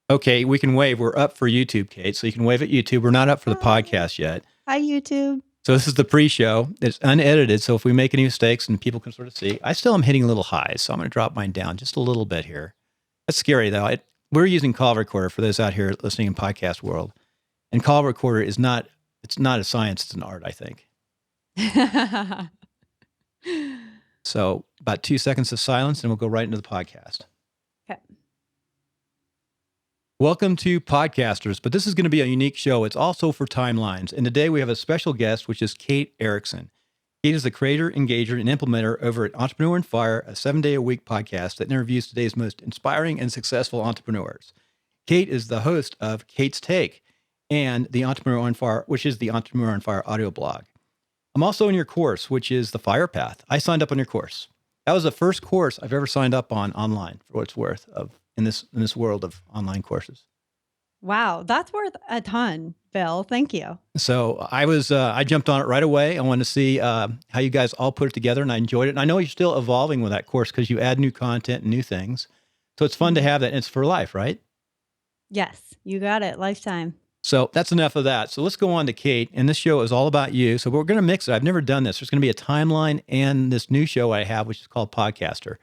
Okay, we can wave. We're up for YouTube, Kate. So you can wave at YouTube. We're not up for the Hi. podcast yet. Hi, YouTube. So this is the pre-show. It's unedited. So if we make any mistakes and people can sort of see, I still am hitting a little highs. So I'm going to drop mine down just a little bit here. That's scary though. We're using call recorder for those out here listening in podcast world. And call recorder it's not a science, it's an art, I think. So about 2 seconds of silence and we'll go right into the podcast. Okay. Welcome to Podcasters, but this is going to be a unique show. It's also for timelines. And today we have a special guest, which is Kate Erickson. Kate is the creator, engager, and implementer over at EntrepreneurOnFire, a 7-day-a-week podcast that interviews today's most inspiring and successful entrepreneurs. Kate is the host of Kate's Take and the Entrepreneur on Fire, which is the Entrepreneur on Fire audio blog. I'm also in your course, which is the Fire Path. I signed up on your course. That was the first course I've ever signed up on online, for what it's worth, in this world of online courses. Wow, that's worth a ton, Bill. Thank you. So I jumped on it right away. I wanted to see how you guys all put it together, and I enjoyed it. And I know you're still evolving with that course because you add new content and new things. So it's fun to have that. And it's for life, right? Yes, you got it. Lifetime. So that's enough of that. So let's go on to Kate. And this show is all about you. So we're going to mix it. I've never done this. There's going to be a timeline and this new show I have, which is called Podcaster.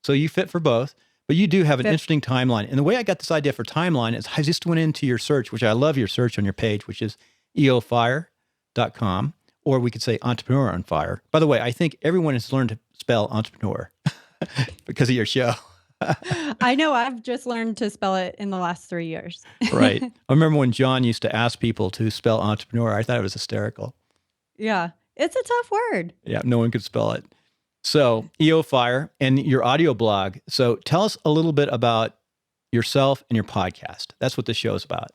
So you fit for both. But you do have an interesting timeline. And the way I got this idea for timeline is I just went into your search, which I love your search on your page, which is eofire.com, or we could say Entrepreneur on Fire. By the way, I think everyone has learned to spell entrepreneur because of your show. I know. I've just learned to spell it in the last 3 years. Right. I remember when John used to ask people to spell entrepreneur. I thought it was hysterical. Yeah. It's a tough word. Yeah. No one could spell it. So EOFire and your audio blog. So tell us a little bit about yourself and your podcast. That's what this show is about.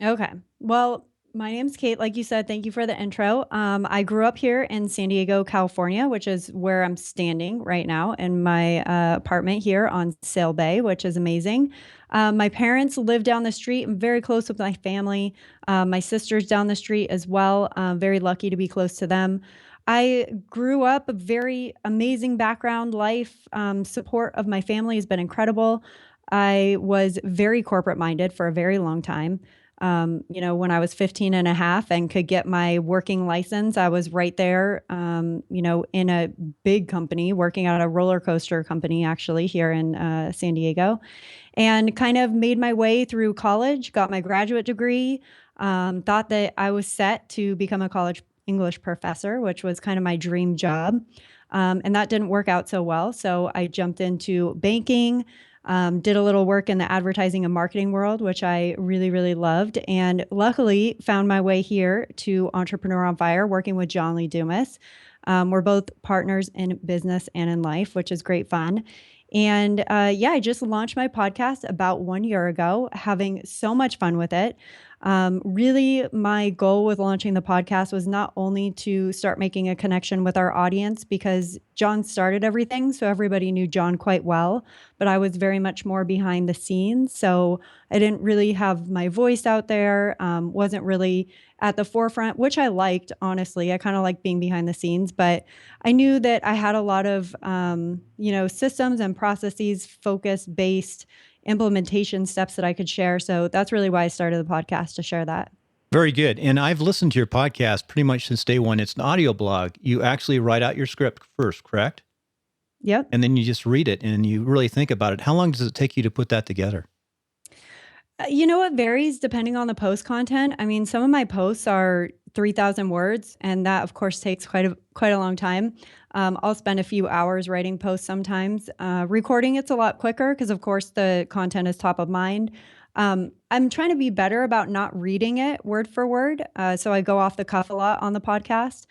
Okay. Well, my name's Kate. Like you said, thank you for the intro. I grew up here in San Diego, California, which is where I'm standing right now in my apartment here on Sail Bay, which is amazing. My parents live down the street. I'm very close with my family. My sister's down the street as well. Very lucky to be close to them. I grew up a very amazing background, life. Support of my family has been incredible. I was very corporate minded for a very long time. When I was 15 and a half and could get my working license, I was right there, in a big company, working at a roller coaster company, actually, here in San Diego, and kind of made my way through college, got my graduate degree, thought that I was set to become a college English professor, which was kind of my dream job. And that didn't work out so well. So I jumped into banking, did a little work in the advertising and marketing world, which I really, really loved. And luckily found my way here to Entrepreneur on Fire, working with John Lee Dumas. We're both partners in business and in life, which is great fun. And I just launched my podcast about 1 year ago, having so much fun with it. Really, my goal with launching the podcast was not only to start making a connection with our audience, because John started everything, so everybody knew John quite well, but I was very much more behind the scenes. So I didn't really have my voice out there, wasn't really at the forefront, which I liked, honestly. I kind of like being behind the scenes, but I knew that I had a lot of, systems and processes, focus-based implementation steps that I could share. So that's really why I started the podcast, to share that. Very good. And I've listened to your podcast pretty much since day one. It's an audio blog. You actually write out your script first, correct? Yep. And then you just read it and you really think about it. How long does it take you to put that together? It varies depending on the post content. I mean, some of my posts are 3,000 words, and that, of course, takes quite a long time. I'll spend a few hours writing posts sometimes. Recording, it's a lot quicker because, of course, the content is top of mind. I'm trying to be better about not reading it word for word, so I go off the cuff a lot on the podcast.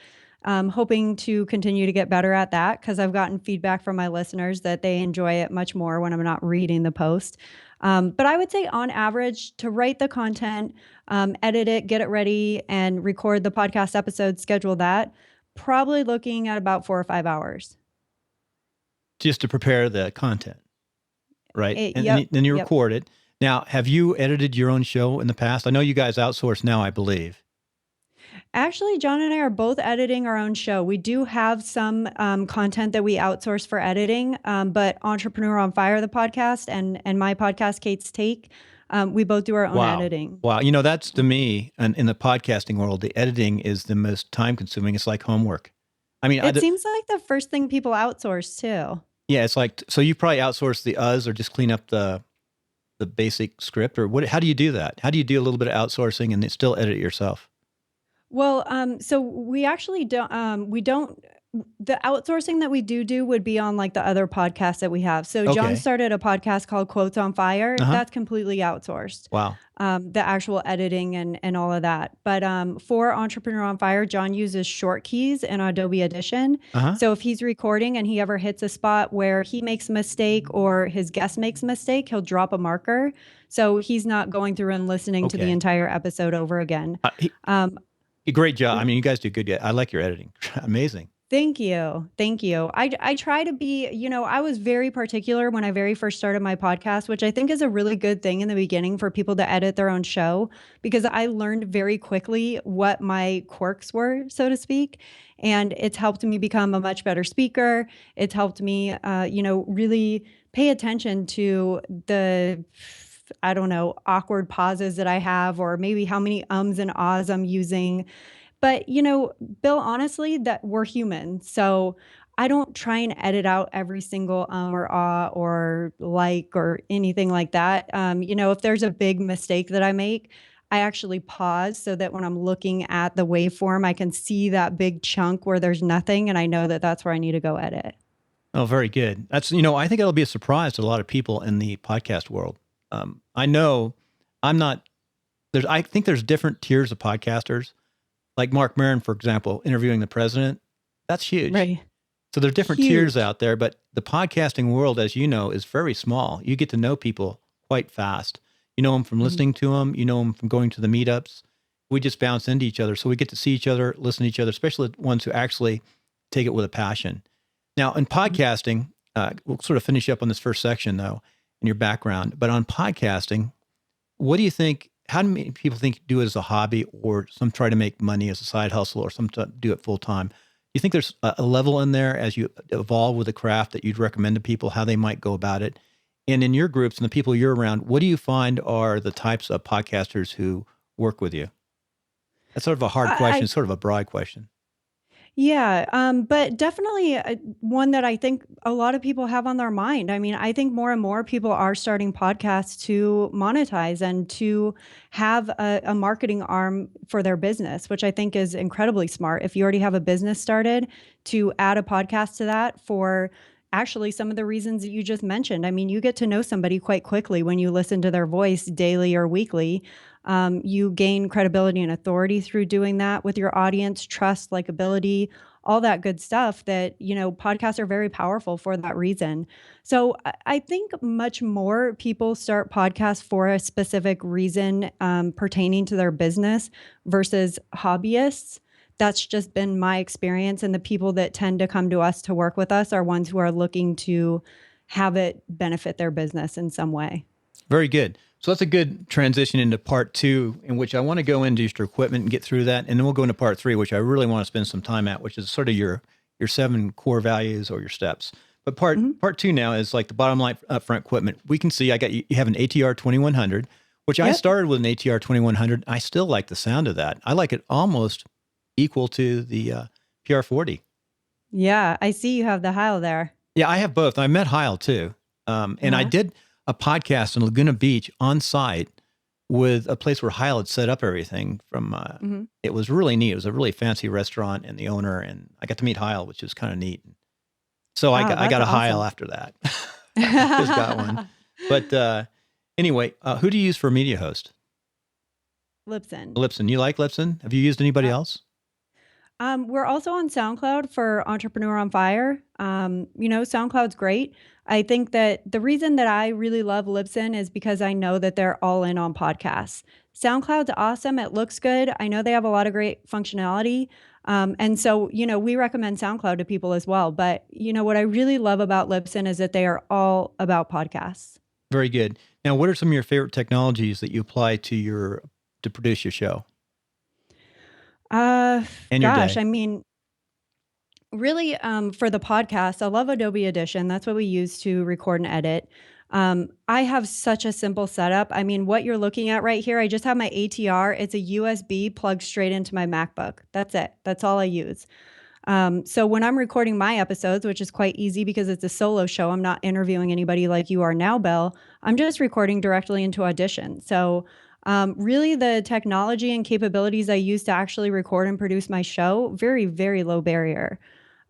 Hoping to continue to get better at that, because I've gotten feedback from my listeners that they enjoy it much more when I'm not reading the post. But I would say on average, to write the content, edit it, get it ready, and record the podcast episode, schedule that, probably looking at about 4 or 5 hours. Just to prepare the content, right? Yep, then you record it. Now, have you edited your own show in the past? I know you guys outsource now, I believe. Actually, John and I are both editing our own show. We do have some content that we outsource for editing, but Entrepreneur on Fire, the podcast, and my podcast, Kate's Take, We both do our own Wow. editing. Wow. That's to me, and in the podcasting world, the editing is the most time consuming. It's like homework. I mean, It seems like the first thing people outsource too. yeah, it's like, so you probably outsource the us or just clean up the basic script, or what? How do you do that? How do you do a little bit of outsourcing and then still edit it yourself? Well, so we actually don't, we don't, the outsourcing that we do would be on like the other podcasts that we have. So John Okay. started a podcast called Quotes on Fire. Uh huh. That's completely outsourced. Wow. The actual editing and all of that. But for Entrepreneur on Fire, John uses short keys in Adobe Audition. Uh huh. So if he's recording and he ever hits a spot where he makes a mistake or his guest makes a mistake, he'll drop a marker. So he's not going through and listening to the Okay. entire episode over again. Um, Great job. I mean, you guys do good. I like your editing. Amazing. Thank you. Thank you. I try to be, I was very particular when I very first started my podcast, which I think is a really good thing in the beginning for people to edit their own show, because I learned very quickly what my quirks were, so to speak. And it's helped me become a much better speaker. It's helped me, really pay attention to the, I don't know, awkward pauses that I have, or maybe how many ums and ahs I'm using. But, Bill, honestly, that we're human. So I don't try and edit out every single or ah or like or anything like that. If there's a big mistake that I make, I actually pause so that when I'm looking at the waveform, I can see that big chunk where there's nothing. And I know that that's where I need to go edit. Oh, very good. That's, I think it'll be a surprise to a lot of people in the podcast world. I know I'm not, I think there's different tiers of podcasters. Like Mark Maron, for example, interviewing the president. That's huge. Right. So there's different tiers out there, but the podcasting world, as you know, is very small. You get to know people quite fast. You know them from listening to them. You know them from going to the meetups. We just bounce into each other. So we get to see each other, listen to each other, especially the ones who actually take it with a passion. Now, in podcasting, we'll sort of finish up on this first section, though, in your background. But on podcasting, what do you think? How many people think do it as a hobby, or some try to make money as a side hustle, or some do it full time? Do you think there's a level in there as you evolve with the craft that you'd recommend to people how they might go about it? And in your groups and the people you're around, what do you find are the types of podcasters who work with you? That's sort of a hard question, sort of a broad question. Yeah, but definitely one that I think a lot of people have on their mind. I mean, I think more and more people are starting podcasts to monetize and to have a marketing arm for their business, which I think is incredibly smart. If you already have a business started, to add a podcast to that for actually some of the reasons that you just mentioned. I mean, you get to know somebody quite quickly when you listen to their voice daily or weekly. You gain credibility and authority through doing that with your audience, trust, likability, all that good stuff that, podcasts are very powerful for that reason. So I think much more people start podcasts for a specific reason pertaining to their business versus hobbyists. That's just been my experience. And the people that tend to come to us to work with us are ones who are looking to have it benefit their business in some way. Very good. So that's a good transition into part 2, in which I want to go into just your equipment and get through that. And then we'll go into part 3, which I really want to spend some time at, which is sort of your 7 core values or your steps. But part 2 now is like the bottom line upfront equipment. We can see you have an ATR 2100, which I started with an ATR 2100. I still like the sound of that. I like it almost equal to the PR40. Yeah, I see you have the Heil there. Yeah, I have both. I met Heil too. And I did a podcast in Laguna Beach on site with a place where Heil had set up everything from, it was really neat. It was a really fancy restaurant and the owner, and I got to meet Heil, which was kind of neat. So I got a Heil after that. I just got one. But anyway, who do you use for media host? Libsyn. You like Libsyn? Have you used anybody else? We're also on SoundCloud for Entrepreneur on Fire. SoundCloud's great. I think that the reason that I really love Libsyn is because I know that they're all in on podcasts. SoundCloud's awesome. It looks good. I know they have a lot of great functionality. And so, we recommend SoundCloud to people as well. But, what I really love about Libsyn is that they are all about podcasts. Very good. Now, what are some of your favorite technologies that you apply to produce your show? Gosh, I mean, really, for the podcast, I love Adobe Audition. That's what we use to record and edit. I have such a simple setup. I mean, what you're looking at right here, I just have my ATR. It's a USB plugged straight into my MacBook. That's it. That's all I use. So when I'm recording my episodes, which is quite easy because it's a solo show, I'm not interviewing anybody like you are now, Bill. I'm just recording directly into Audition. So really the technology and capabilities I use to actually record and produce my show, very, very low barrier.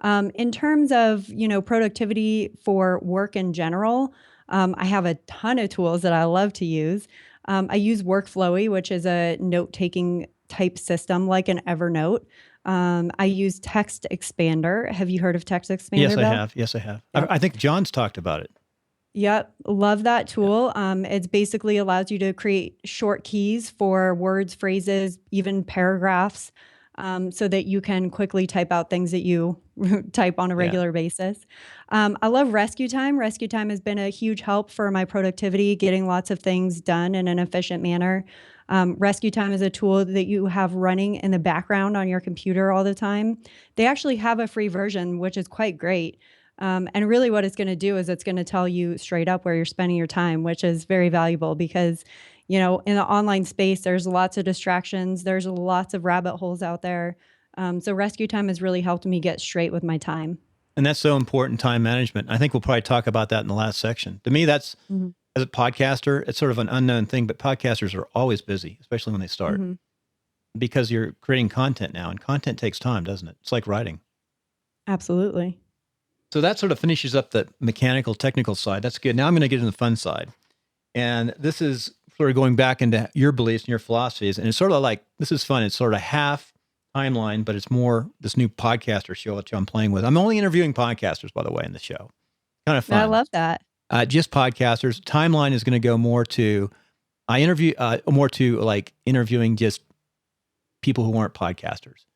In terms of, productivity for work in general, I have a ton of tools that I love to use. I use Workflowy, which is a note-taking type system like an Evernote. I use Text Expander. Have you heard of Text Expander, Yes, I Bill? have. Yes, I have. Yep. I think John's talked about it. Yep. Love that tool. It's basically allows you to create short keys for words, phrases, even paragraphs, so that you can quickly type out things that you type on a regular basis. I love Rescue Time. Rescue Time has been a huge help for my productivity, getting lots of things done in an efficient manner. Rescue Time is a tool that you have running in the background on your computer all the time. They actually have a free version, which is quite great. And really what it's going to do is it's going to tell you straight up where you're spending your time, which is very valuable because, in the online space, there's lots of distractions. There's lots of rabbit holes out there. So Rescue Time has really helped me get straight with my time. And that's so important, time management. I think we'll probably talk about that in the last section. To me, that's, as a podcaster, it's sort of an unknown thing, but podcasters are always busy, especially when they start, because you're creating content now, and content takes time, doesn't it? It's like writing. Absolutely. So that sort of finishes up the mechanical, technical side. That's good. Now I'm going to get into the fun side. And this is sort of going back into your beliefs and your philosophies. And it's sort of like, this is fun. It's sort of half timeline, but it's more this new podcaster show which I'm playing with. I'm only interviewing podcasters, by the way, in the show. Kind of fun. I love that. Just podcasters. Timeline is going to go more to, I interview more to like interviewing just people who aren't podcasters.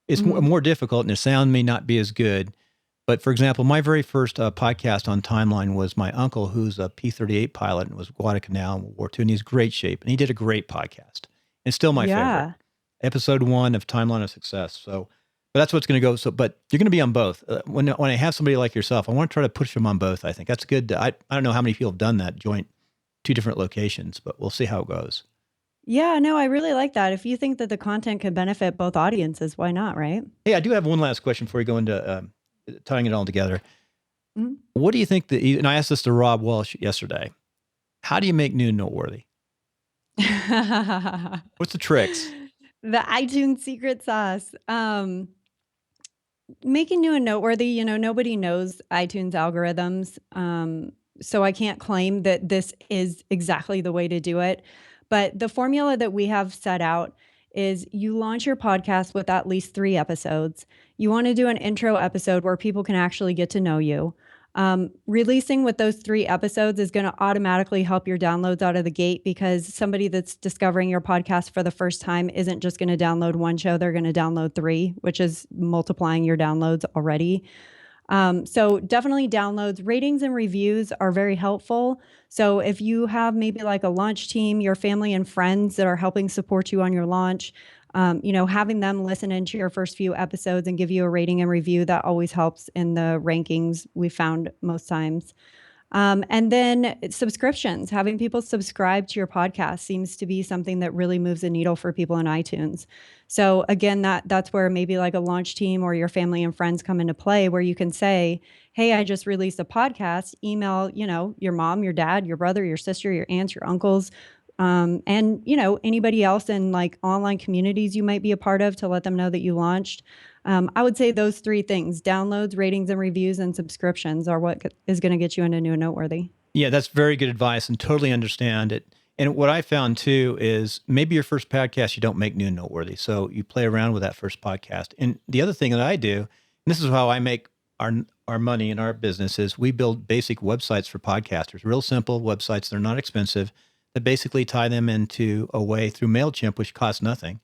It's more difficult, and the sound may not be as good. But for example, my very first podcast on Timeline was my uncle, who's a P-38 pilot and was Guadalcanal in World War II, and he's great shape. And he did a great podcast. And it's still my favorite. Episode 1 of Timeline of Success. So, but that's what's going to go. So, but you're going to be on both. When I have somebody like yourself, I want to try to push them on both. I think that's good. I don't know how many people have done that, joint 2 different locations, but we'll see how it goes. Yeah, no, I really like that. If you think that the content could benefit both audiences, why not, right? Hey, I do have one last question before we go into tying it all together. What do you think and I asked this to Rob Walsh yesterday, how do you make new and noteworthy? What's the tricks? The iTunes secret sauce. Making new and noteworthy, nobody knows iTunes algorithms. So I can't claim that this is exactly the way to do it. But the formula that we have set out is you launch your podcast with at least 3 episodes. You want to do an intro episode where people can actually get to know you. Releasing with those 3 episodes is going to automatically help your downloads out of the gate, because somebody that's discovering your podcast for the first time isn't just going to download 1 show. They're going to download 3, which is multiplying your downloads already. So definitely downloads. Ratings and reviews are very helpful. So if you have maybe like a launch team, your family and friends that are helping support you on your launch, having them listen into your first few episodes and give you a rating and review, that always helps in the rankings, we found most times. And then subscriptions, having people subscribe to your podcast seems to be something that really moves the needle for people in iTunes. So again, that's where maybe like a launch team or your family and friends come into play, where you can say, hey, I just released a podcast, email, your mom, your dad, your brother, your sister, your aunts, your uncles, and anybody else in like online communities you might be a part of, to let them know that you launched. I would say those 3 things: downloads, ratings and reviews, and subscriptions are what is going to get you into new and noteworthy. Yeah, that's very good advice, and totally understand it. And what I found too is maybe your first podcast, you don't make new and noteworthy. So you play around with that first podcast. And the other thing that I do, and this is how I make our money in our business, is we build basic websites for podcasters, real simple websites. They're not expensive, that basically tie them into a way through MailChimp, which costs nothing,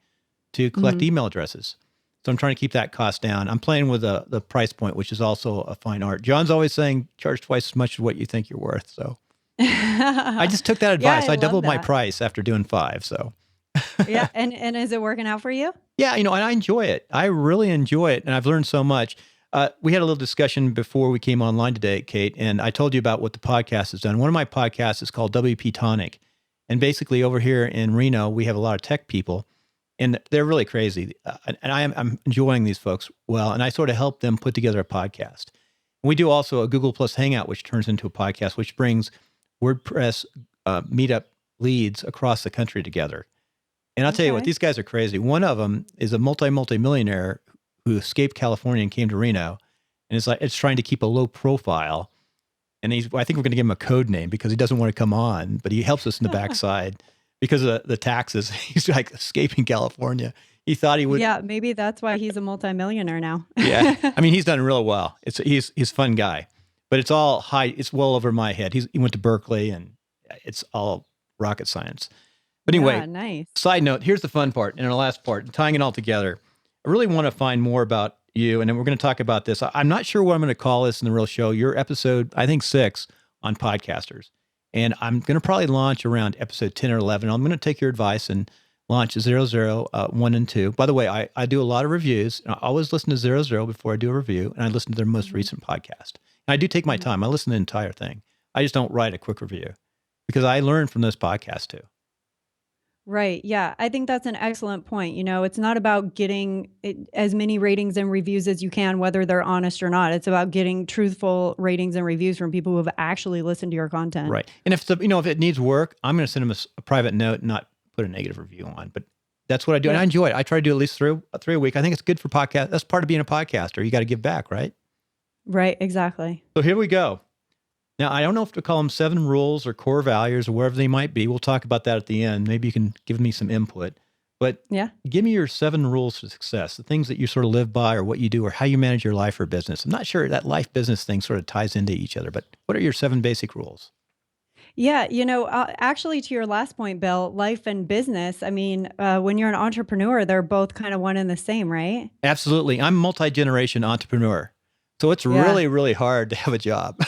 to collect email addresses. So I'm trying to keep that cost down. I'm playing with the price point, which is also a fine art. John's always saying, charge twice as much as what you think you're worth. So I just took that advice. Yeah, I doubled my price after doing 5. So yeah. And is it working out for you? Yeah. And I enjoy it. I really enjoy it. And I've learned so much. We had a little discussion before we came online today, Kate, and I told you about what the podcast has done. One of my podcasts is called WP Tonic. And basically over here in Reno, we have a lot of tech people, and they're really crazy. And I'm enjoying these folks well, and I sort of help them put together a podcast. We do also a Google Plus Hangout, which turns into a podcast, which brings WordPress meetup leads across the country together. And I'll tell you what, these guys are crazy. One of them is a multi-millionaire who escaped California and came to Reno, and it's trying to keep a low profile. And I think we're going to give him a code name because he doesn't want to come on, but he helps us in the backside because of the taxes. He's like escaping California. He thought he would. Yeah, maybe that's why he's a multimillionaire now. Yeah, I mean, he's done real well. He's a fun guy, but it's all high. It's well over my head. He went to Berkeley, and it's all rocket science. But anyway, nice. Side note, here's the fun part and our last part, tying it all together. I really want to find more about you, and then we're going to talk about this. I'm not sure what I'm going to call this in the real show. Your episode, I think 6 on podcasters. And I'm going to probably launch around episode 10 or 11. I'm going to take your advice and launch 00, 1, and 2. By the way, I do a lot of reviews. And I always listen to 00 before I do a review, and I listen to their most recent podcast. And I do take my time. I listen to the entire thing. I just don't write a quick review because I learn from those podcasts too. Right. Yeah. I think that's an excellent point. It's not about getting as many ratings and reviews as you can, whether they're honest or not. It's about getting truthful ratings and reviews from people who have actually listened to your content. Right. And if it needs work, I'm going to send them a private note and not put a negative review on. But that's what I do. Yeah. And I enjoy it. I try to do at least three a week. I think it's good for podcast. That's part of being a podcaster. You got to give back, right? Right. Exactly. So here we go. Now, I don't know if to call them 7 rules or core values or wherever they might be. We'll talk about that at the end. Maybe you can give me some input. But give me your 7 rules to success, the things that you sort of live by or what you do or how you manage your life or business. I'm not sure that life business thing sort of ties into each other, but what are your 7 basic rules? Yeah, actually to your last point, Bill, life and business, I mean, when you're an entrepreneur, they're both kind of one and the same, right? Absolutely. I'm a multi-generation entrepreneur. So it's really, really hard to have a job.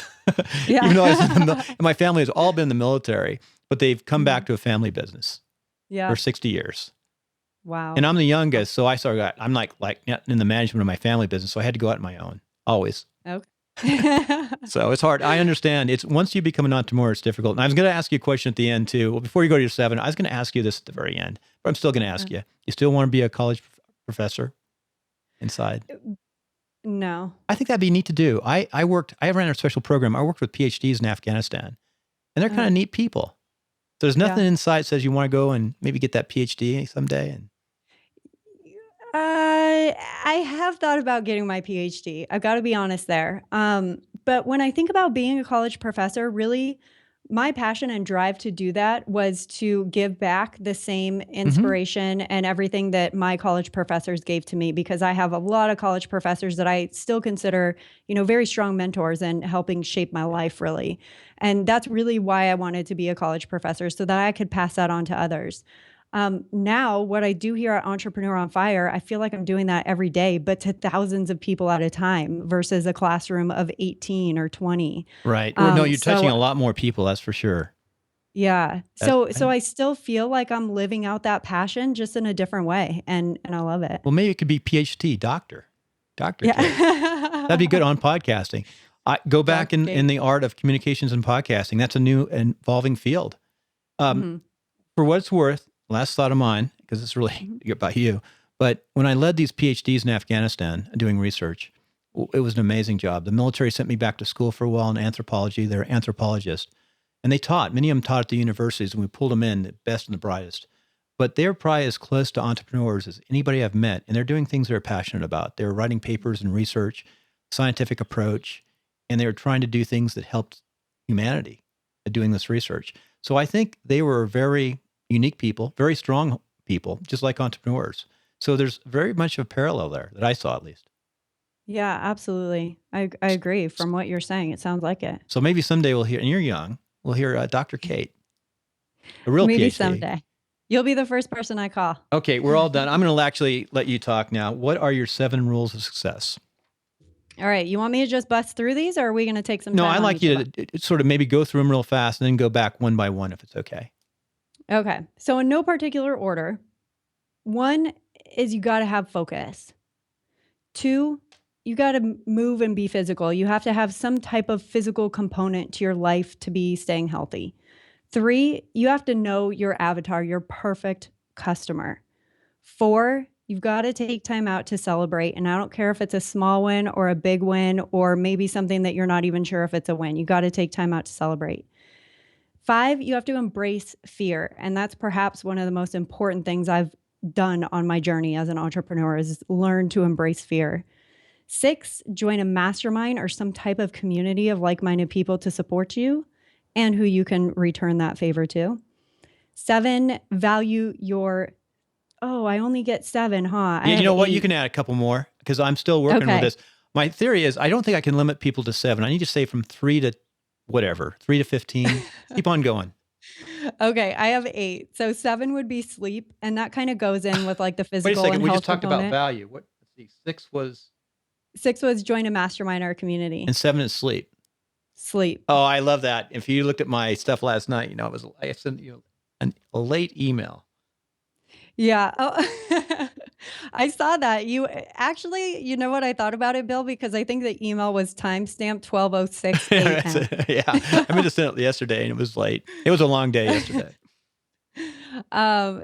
Even though my family has all been in the military, but they've come back to a family business for 60 years. Wow. And I'm the youngest, so I'm like in the management of my family business, so I had to go out on my own, always. Okay. So it's hard. I understand. It's once you become an entrepreneur, it's difficult. And I was going to ask you a question at the end too. Well, before you go to your 7, I was going to ask you this at the very end, but I'm still going to ask you. You still want to be a college professor inside? No. I think that'd be neat to do. I ran a special program. I worked with PhDs in Afghanistan, and they're kind of neat people. So there's nothing inside that says you want to go and maybe get that PhD someday. And I have thought about getting my PhD. I've got to be honest there. But when I think about being a college professor, really, my passion and drive to do that was to give back the same inspiration and everything that my college professors gave to me, because I have a lot of college professors that I still consider, very strong mentors and helping shape my life, really. And that's really why I wanted to be a college professor, so that I could pass that on to others. Now, what I do here at Entrepreneur on Fire, I feel like I'm doing that every day, but to thousands of people at a time versus a classroom of 18 or 20. Right. No, you're touching a lot more people, that's for sure. Yeah. So I still feel like I'm living out that passion just in a different way, and I love it. Well, maybe it could be PhD, doctor. Yeah. That'd be good on podcasting. I go back in the art of communications and podcasting. That's a new and evolving field. For what it's worth, last thought of mine, because it's really about you, but when I led these PhDs in Afghanistan doing research, it was an amazing job. The military sent me back to school for a while in anthropology. They're anthropologists. And they taught. Many of them taught at the universities, and we pulled them in, the best and the brightest. But they're probably as close to entrepreneurs as anybody I've met, and they're doing things they're passionate about. They're writing papers and research, scientific approach, and they were trying to do things that helped humanity at doing this research. So I think they were very unique people, very strong people, just like entrepreneurs. So there's very much of a parallel there that I saw, at least. Yeah, absolutely. I agree. From what you're saying, it sounds like it. So maybe someday we'll hear, and you're young, we'll hear Dr. Kate, a real maybe PhD. Someday. You'll be the first person I call. Okay, we're all done. I'm going to actually let you talk now. What are your 7 rules of success? All right. You want me to just bust through these, or are we going to take some time? No, I'd like you to sort of maybe go through them real fast and then go back one by one if it's okay. Okay. So in no particular order, 1 is you got to have focus. 2, you got to move and be physical. You have to have some type of physical component to your life to be staying healthy. 3, you have to know your avatar, your perfect customer. 4, you've got to take time out to celebrate. And I don't care if it's a small win or a big win, or maybe something that you're not even sure if it's a win. You got to take time out to celebrate. 5, you have to embrace fear. And that's perhaps one of the most important things I've done on my journey as an entrepreneur is learn to embrace fear. 6, join a mastermind or some type of community of like-minded people to support you and who you can return that favor to. 7, value your, oh, I only get 7, huh? You know what? You can add a couple more because I'm still working with this. My theory is I don't think I can limit people to 7. I need to say from 3 to whatever, 3 to 15. Keep on going. Okay, I have 8. So 7 would be sleep, and that kind of goes in with like the physical Wait a second. and We health just talked about component. value. What? Let's see. 6 was 6 was join a mastermind or a community. and 7 is sleep. Sleep. Oh, I love that. If you looked at my stuff last night, I sent you a late email. Yeah. Oh, I saw that. You actually, you know what I thought about it, Bill? Because I think the email was timestamped 12:06 a.m. Yeah, I meant to send it yesterday, and it was late. It was a long day yesterday.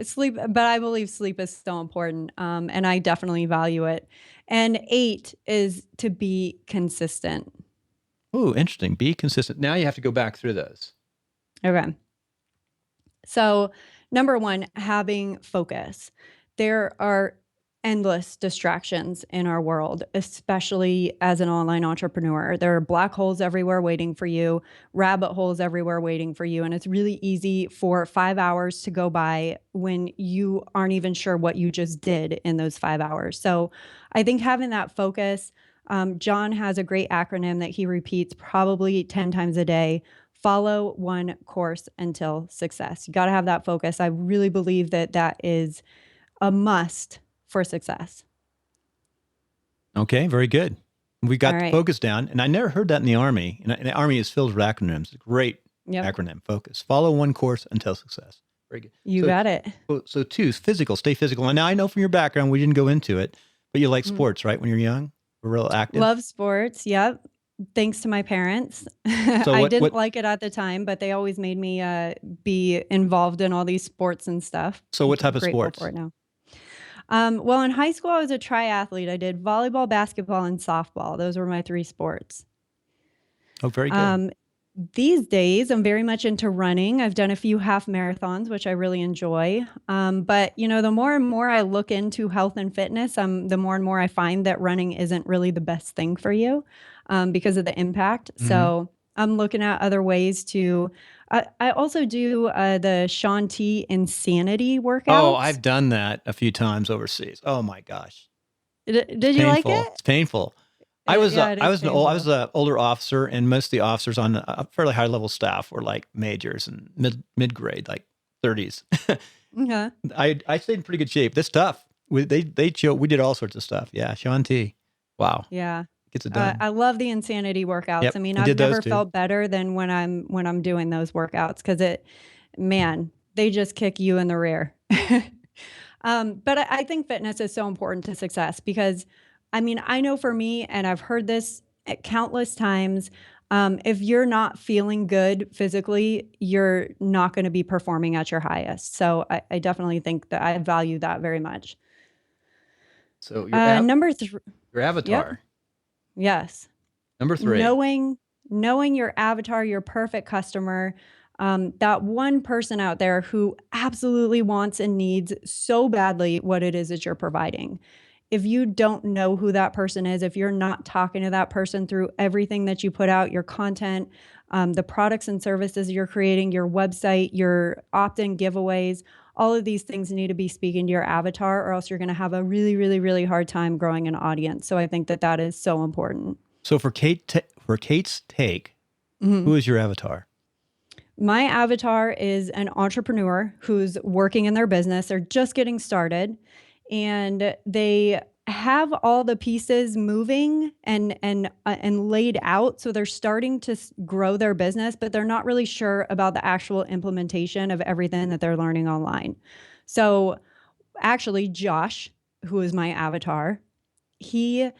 Sleep, but I believe sleep is so important, and I definitely value it. And 8 is to be consistent. Ooh, interesting. Be consistent. Now you have to go back through those. Okay. So, number 1, having focus. There are endless distractions in our world, especially as an online entrepreneur. There are black holes everywhere waiting for you, rabbit holes everywhere waiting for you. And it's really easy for 5 hours to go by when you aren't even sure what you just did in those 5 hours. So I think having that focus, John has a great acronym that he repeats probably 10 times a day. Follow one course until success. You got to have that focus. I really believe that that is a must for success. Okay, very good. We got All the right. focus down, and I never heard that in the Army. And the Army is filled with acronyms. Great acronym, focus. Follow one course until success. Very good. You got it. So 2 is physical. Stay physical. And now I know from your background, we didn't go into it, but you like sports, right? When you're young, we're real active. Love sports. Yep. Thanks to my parents. So I didn't like it at the time, but they always made me be involved in all these sports and stuff. So what type of sports? For it now. Well, in high school, I was a triathlete. I did volleyball, basketball, and softball. Those were my 3 sports. Oh, very good. These days, I'm very much into running. I've done a few half marathons, which I really enjoy. But, the more and more I look into health and fitness, the more and more I find that running isn't really the best thing for you because of the impact. Mm-hmm. So I'm looking at other ways to. I also do the Shaun T Insanity workouts. Oh, I've done that a few times overseas. Oh my gosh. Did you like it? It's painful. I was an older officer, and most of the officers on a fairly high level staff were like majors and mid grade, like 30s. Yeah. I stayed in pretty good shape. This tough. We did all sorts of stuff. Yeah, Shaun T. Wow. Yeah. Gets it done. I love the Insanity workouts. Yep, I mean, I've never felt better than when I'm doing those workouts because they just kick you in the rear. But I think fitness is so important to success because, I know for me, and I've heard this countless times, if you're not feeling good physically, you're not going to be performing at your highest. So I definitely think that I value that very much. So number 3, your avatar. Yep. Yes. Number 3. Knowing your avatar, your perfect customer, that one person out there who absolutely wants and needs so badly what it is that you're providing. If you don't know who that person is, if you're not talking to that person through everything that you put out, your content, the products and services you're creating, your website, your opt-in giveaways, all of these things need to be speaking to your avatar, or else you're going to have a really, really, really hard time growing an audience. So I think that is so important. So for Kate's take, who is your avatar? My avatar is an entrepreneur who's working in their business. They're just getting started, and they have all the pieces moving and laid out. So they're starting to grow their business, but they're not really sure about the actual implementation of everything that they're learning online. So actually, Josh, who is my avatar, he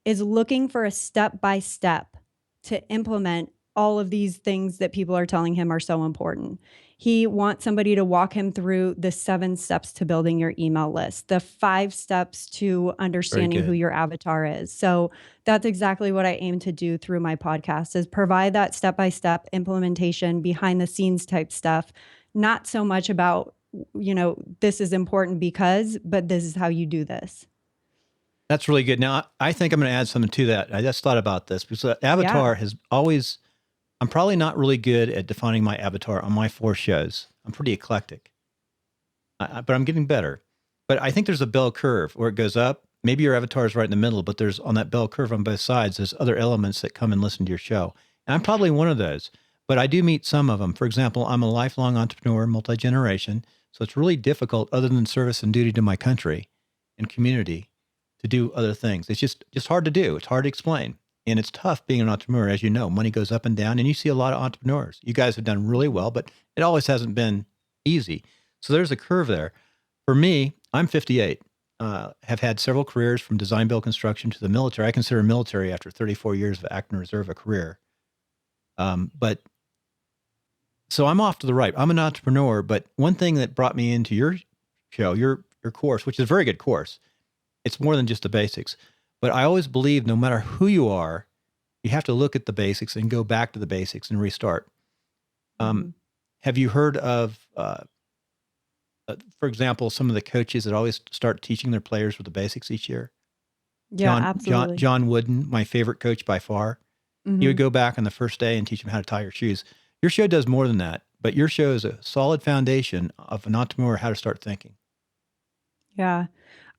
is looking for a step-by-step to implement all of these things that people are telling him are so important. He wants somebody to walk him through the 7 steps to building your email list, the 5 steps to understanding who your avatar is. So that's exactly what I aim to do through my podcast, is provide that step-by-step implementation, behind the scenes type stuff, not so much about, this is important because, but this is how you do this. That's really good. Now, I think I'm going to add something to that. I just thought about this because avatar has always, I'm probably not really good at defining my avatar on my 4 shows. I'm pretty eclectic, but I'm getting better. But I think there's a bell curve where it goes up. Maybe your avatar is right in the middle, but there's on that bell curve on both sides, there's other elements that come and listen to your show. And I'm probably one of those, but I do meet some of them. For example, I'm a lifelong entrepreneur, multi-generation. So it's really difficult, other than service and duty to my country and community, to do other things. It's just hard to do. It's hard to explain. And it's tough being an entrepreneur. As you know, money goes up and down, and you see a lot of entrepreneurs. You guys have done really well, but it always hasn't been easy. So there's a curve there. For me, I'm 58, have had several careers from design, build, construction to the military. I consider military after 34 years of active reserve a career. But so I'm off to the right. I'm an entrepreneur, but one thing that brought me into your show, your course, which is a very good course, it's more than just the basics. But I always believe no matter who you are, you have to look at the basics and go back to the basics and restart. Have you heard of, for example, some of the coaches that always start teaching their players with the basics each year? Yeah, absolutely. John Wooden, my favorite coach by far. He would go back on the first day and teach them how to tie your shoes. Your show does more than that, but your show is a solid foundation of an entrepreneur, how to start thinking. Yeah.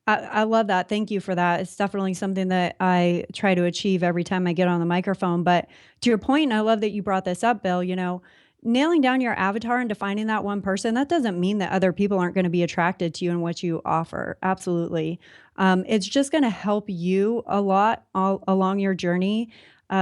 I love that. Thank you for that. It's definitely something that I try to achieve every time I get on the microphone. But to your point, and I love that you brought this up, Bill, nailing down your avatar and defining that one person, that doesn't mean that other people aren't going to be attracted to you and what you offer. Absolutely. It's just going to help you a lot along your journey.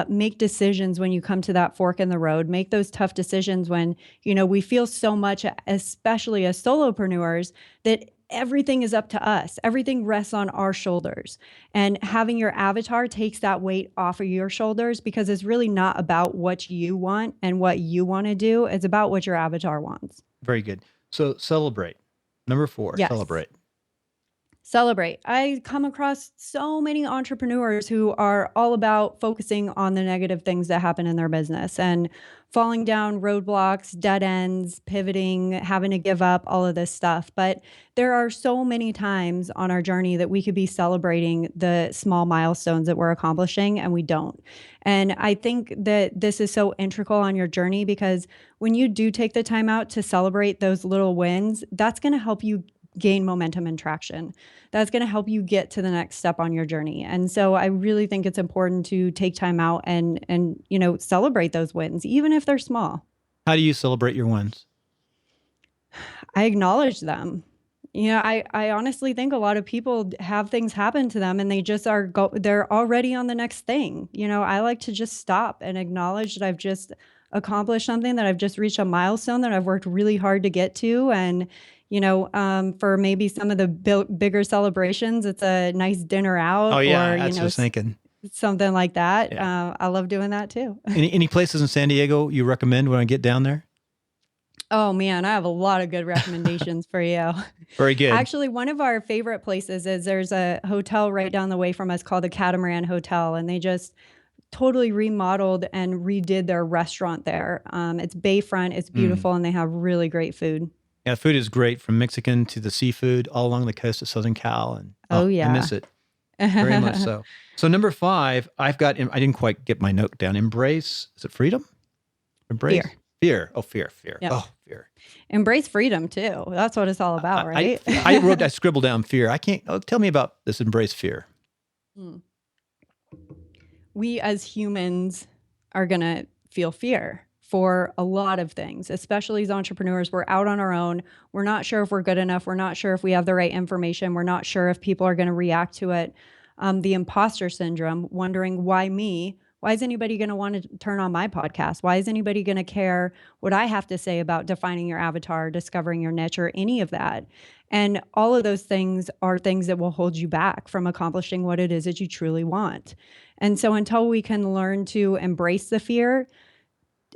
Make decisions when you come to that fork in the road. Make those tough decisions when, we feel so much, especially as solopreneurs, that everything is up to us. Everything rests on our shoulders. And having your avatar takes that weight off of your shoulders, because it's really not about what you want and what you want to do. It's about what your avatar wants. Very good. So celebrate. Number 4, yes. Celebrate. I come across so many entrepreneurs who are all about focusing on the negative things that happen in their business and falling down roadblocks, dead ends, pivoting, having to give up, all of this stuff. But there are so many times on our journey that we could be celebrating the small milestones that we're accomplishing, and we don't. And I think that this is so integral on your journey, because when you do take the time out to celebrate those little wins, that's going to help you gain momentum and traction. That's going to help you get to the next step on your journey. And so I really think it's important to take time out and celebrate those wins, even if they're small. How do you celebrate your wins? I acknowledge them. I honestly think a lot of people have things happen to them and they just they're already on the next thing. I like to just stop and acknowledge that I've just accomplished something, that I've just reached a milestone that I've worked really hard to get to. And for maybe some of the bigger celebrations, it's a nice dinner out. Oh yeah, that's what I was thinking. Something like that. Yeah. I love doing that too. Any places in San Diego you recommend when I get down there? Oh man, I have a lot of good recommendations for you. Very good. Actually, one of our favorite places is there's a hotel right down the way from us called the Catamaran Hotel, and they just totally remodeled and redid their restaurant there. It's bayfront, it's beautiful, and they have really great food. Yeah, food is great, from Mexican to the seafood, all along the coast of Southern Cal. And yeah, I miss it very much so. So number 5, I didn't quite get my note down. Embrace, is it freedom? Embrace fear. Oh, fear. Yep. Oh, fear. Embrace freedom too. That's what it's all about, right? I scribbled down fear. Tell me about this embrace fear. We as humans are going to feel fear for a lot of things, especially as entrepreneurs. We're out on our own. We're not sure if we're good enough. We're not sure if we have the right information. We're not sure if people are going to react to it. The imposter syndrome, wondering why me? Why is anybody going to want to turn on my podcast? Why is anybody going to care what I have to say about defining your avatar, discovering your niche, or any of that? And all of those things are things that will hold you back from accomplishing what it is that you truly want. And so until we can learn to embrace the fear,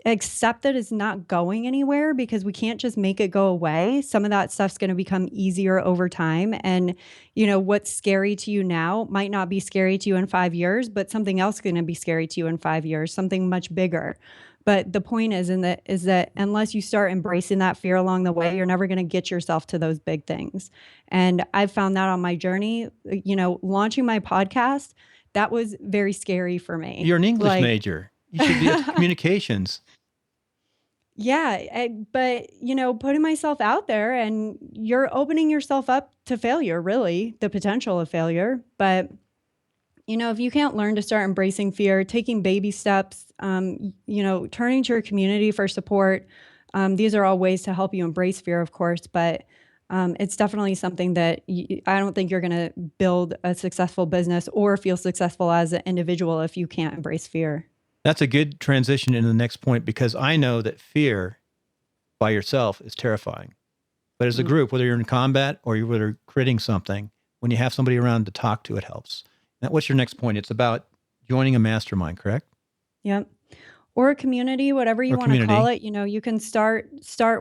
accept that it's not going anywhere, because we can't just make it go away. Some of that stuff's going to become easier over time. And, what's scary to you now might not be scary to you in 5 years, but something else is going to be scary to you in 5 years, something much bigger. But the point is that unless you start embracing that fear along the way, you're never going to get yourself to those big things. And I've found that on my journey, launching my podcast, that was very scary for me. You're an English major. You should be at communications. Yeah. But, putting myself out there, and you're opening yourself up to failure, really, the potential of failure. But, if you can't learn to start embracing fear, taking baby steps, turning to your community for support, these are all ways to help you embrace fear, of course. But it's definitely something that I don't think you're going to build a successful business or feel successful as an individual if you can't embrace fear. That's a good transition into the next point, because I know that fear by yourself is terrifying. But as a group, whether you're in combat or you're creating something, when you have somebody around to talk to, it helps. Now, what's your next point? It's about joining a mastermind, correct? Yep. Or a community, whatever you want to call it. You can start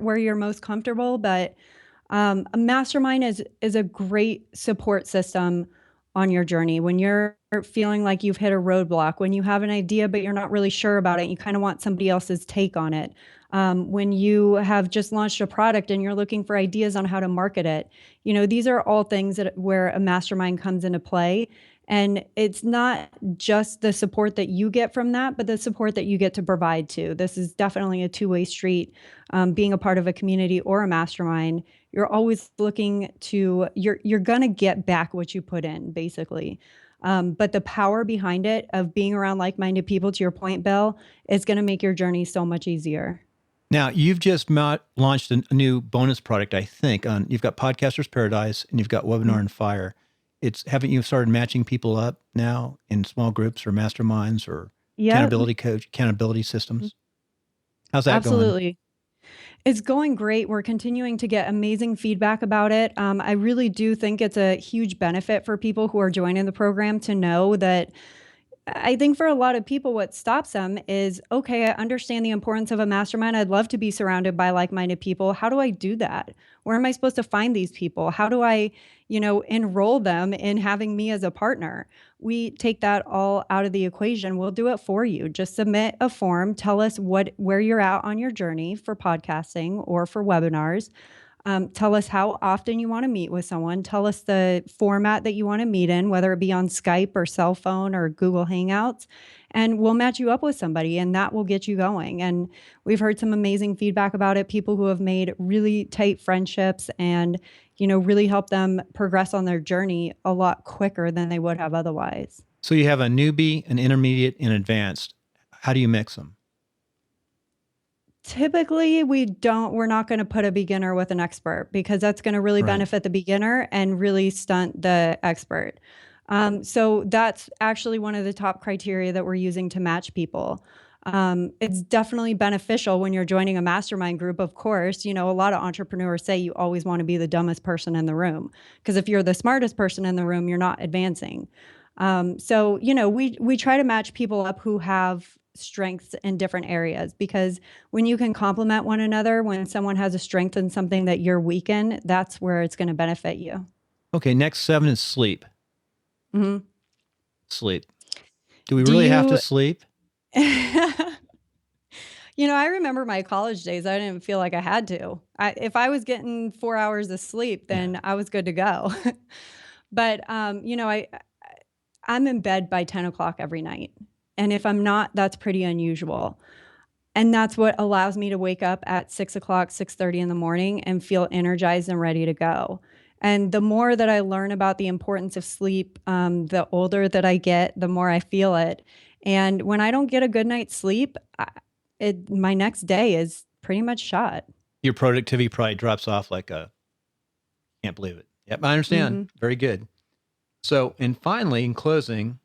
where you're most comfortable, but a mastermind is a great support system on your journey. When you're feeling like you've hit a roadblock, when you have an idea but you're not really sure about it, you kind of want somebody else's take on it. When you have just launched a product and you're looking for ideas on how to market it, these are all things where a mastermind comes into play. And it's not just the support that you get from that, but the support that you get to provide too. This is definitely a two-way street. Being a part of a community or a mastermind, you're always looking to, you're going to get back what you put in, basically. But the power behind it of being around like-minded people, to your point, Bill, is going to make your journey so much easier. Now, you've just launched a new bonus product, I think. You've got Podcaster's Paradise and you've got Webinar on Fire. Haven't you started matching people up now in small groups or masterminds or accountability systems? How's that going? Absolutely. It's going great. We're continuing to get amazing feedback about it. I really do think it's a huge benefit for people who are joining the program to know that. I think for a lot of people, what stops them is, okay, I understand the importance of a mastermind. I'd love to be surrounded by like-minded people. How do I do that? Where am I supposed to find these people? How do I, enroll them in having me as a partner? We take that all out of the equation. We'll do it for you. Just submit a form. Tell us where you're at on your journey for podcasting or for webinars. Tell us how often you want to meet with someone. Tell us the format that you want to meet in, whether it be on Skype or cell phone or Google Hangouts, and we'll match you up with somebody, and that will get you going. And we've heard some amazing feedback about it. People who have made really tight friendships and, really help them progress on their journey a lot quicker than they would have otherwise. So you have a newbie, an intermediate, and advanced. How do you mix them? Typically, we're not going to put a beginner with an expert, because that's going to really benefit the beginner and really stunt the expert. So that's actually one of the top criteria that we're using to match people. It's definitely beneficial when you're joining a mastermind group. Of course, a lot of entrepreneurs say you always want to be the dumbest person in the room, because if you're the smartest person in the room, you're not advancing. So, we try to match people up who have strengths in different areas, because when you can complement one another, when someone has a strength in something that you're weak in, that's where it's going to benefit you. Okay. Next 7 is sleep. Mm-hmm. Sleep. Do we really have to sleep? I remember my college days. I didn't feel like I had to. If I was getting 4 hours of sleep, then I was good to go. But, I'm in bed by 10 o'clock every night. And if I'm not, that's pretty unusual. And that's what allows me to wake up at 6 o'clock, 6:30 in the morning and feel energized and ready to go. And the more that I learn about the importance of sleep, the older that I get, the more I feel it. And when I don't get a good night's sleep, my next day is pretty much shot. Your productivity probably drops off can't believe it. Yep, I understand. Mm-hmm. Very good. So, and finally, in closing,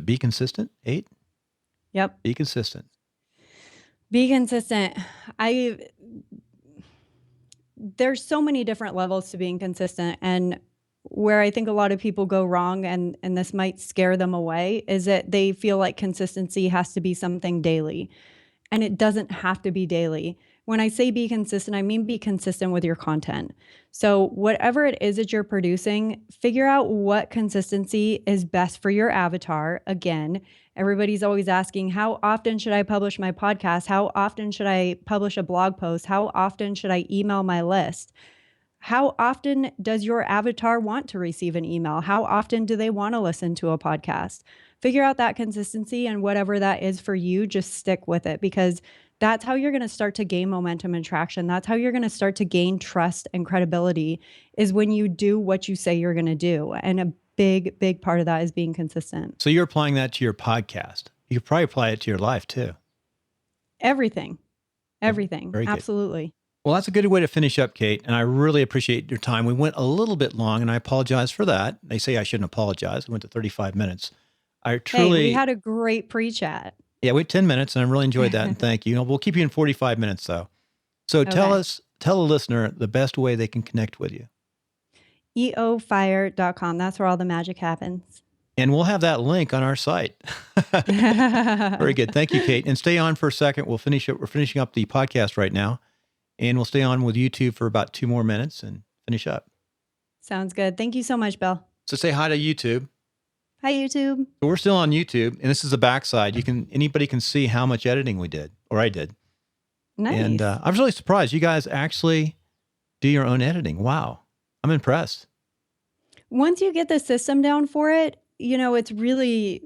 be consistent, 8? Yep. Be consistent. Be consistent. There's so many different levels to being consistent, and where I think a lot of people go wrong, and this might scare them away, is that they feel like consistency has to be something daily, and it doesn't have to be daily. When I say be consistent, I mean be consistent with your content. So whatever it is that you're producing, figure out what consistency is best for your avatar. Again, everybody's always asking, how often should I publish my podcast? How often should I publish a blog post? How often should I email my list? How often does your avatar want to receive an email? How often do they want to listen to a podcast? Figure out that consistency, and whatever that is for you, just stick with it, because that's how you're going to start to gain momentum and traction. That's how you're going to start to gain trust and credibility, is when you do what you say you're going to do. And a big part of that is being consistent. So you're applying that to your podcast. You could probably apply it to your life too. Everything. Very good. Absolutely. Well, that's a good way to finish up, Kate. And I really appreciate your time. We went a little bit long, and I apologize for that. They say I shouldn't apologize. We went to 35 minutes. Hey, we had a great pre-chat. Yeah, we had 10 minutes, and I really enjoyed that. And thank you. We'll keep you in 45 minutes, though. So tell the listener the best way they can connect with you. EOFire.com. That's where all the magic happens. And we'll have that link on our site. Very good. Thank you, Kate. And stay on for a second. We're finishing up the podcast right now. And we'll stay on with YouTube for about 2 more minutes and finish up. Sounds good. Thank you so much, Bill. So say hi to YouTube. Hi, YouTube. So we're still on YouTube, and this is the backside. Anybody can see how much editing we did, or I did. Nice. And I was really surprised. You guys actually do your own editing. Wow. I'm impressed. Once you get the system down for it, it's really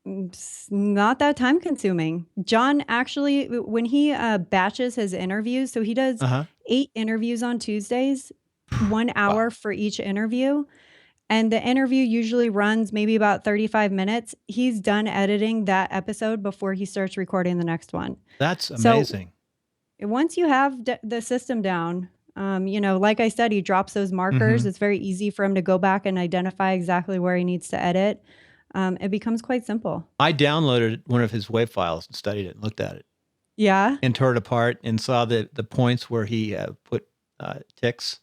not that time consuming. John actually, when he batches his interviews, so he does 8 interviews on Tuesdays, 1 hour for each interview. And the interview usually runs maybe about 35 minutes. He's done editing that episode before he starts recording the next one. That's amazing. So once you have the system down, like I said, he drops those markers. It's very easy for him to go back and identify exactly where he needs to edit. It becomes quite simple. I downloaded one of his WAV files and studied it and looked at it. Yeah. And tore it apart and saw the points where he put ticks,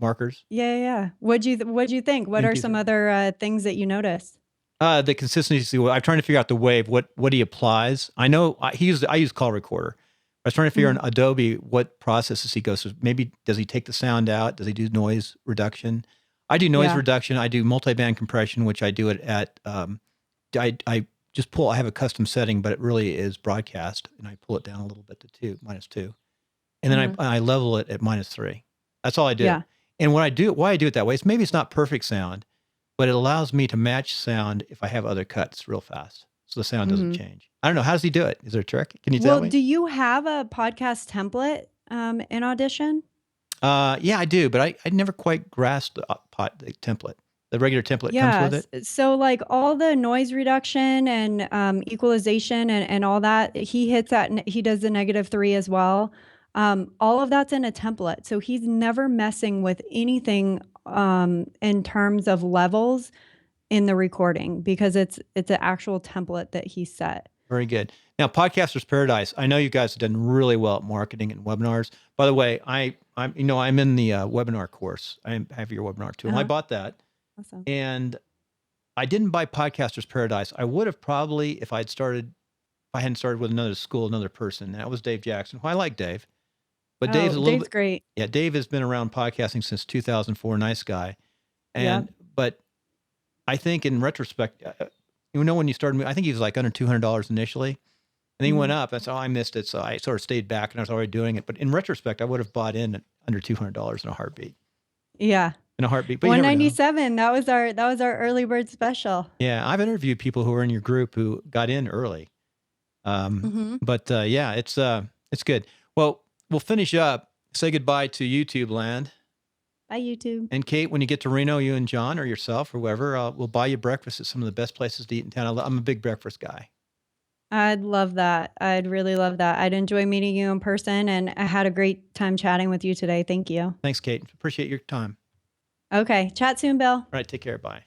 markers. Yeah. What'd you think? What are some other things that you noticed? The consistency. I'm trying to figure out the wave, what he applies. I know I use Call Recorder. I was trying to figure out Adobe what processes he goes through. Maybe does he take the sound out? Does he do noise reduction? I do noise reduction. I do multiband compression, which I do it at. I just pull. I have a custom setting, but it really is broadcast, and I pull it down a little bit to -2, and then I level it at -3. That's all I do. Yeah. And why I do it that way is maybe it's not perfect sound, but it allows me to match sound if I have other cuts real fast, so the sound doesn't change. I don't know. How does he do it? Is there a trick? Can you tell me? Well, do you have a podcast template in Audition? Yeah, I do, but I never quite grasped the template. The regular template comes with it. So like all the noise reduction and equalization and all that, he hits that, and he does the -3 as well. All of that's in a template. So he's never messing with anything in terms of levels in the recording, because it's an actual template that he set. Very good. Now, Podcaster's Paradise. I know you guys have done really well at marketing and webinars. By the way, I'm in the webinar course. I have your webinar too. And I bought that. Awesome. And I didn't buy Podcaster's Paradise. I would have probably if I hadn't started with another person. And that was Dave Jackson. Well, I like Dave. But Dave's great. Yeah, Dave has been around podcasting since 2004. Nice guy. But I think in retrospect, when you started, I think he was like under $200 initially. And then he went up. That's how I missed it. So I sort of stayed back, and I was already doing it. But in retrospect, I would have bought in at under $200 in a heartbeat. Yeah. In a heartbeat. But $197. That was our early bird special. Yeah. I've interviewed people who were in your group who got in early. But yeah, it's good. Well, we'll finish up. Say goodbye to YouTube land. Bye, YouTube. And Kate, when you get to Reno, you and John or yourself or whoever, we'll buy you breakfast at some of the best places to eat in town. I'm a big breakfast guy. I'd love that. I'd really love that. I'd enjoy meeting you in person, and I had a great time chatting with you today. Thank you. Thanks, Kate. Appreciate your time. Okay. Chat soon, Bill. All right. Take care. Bye.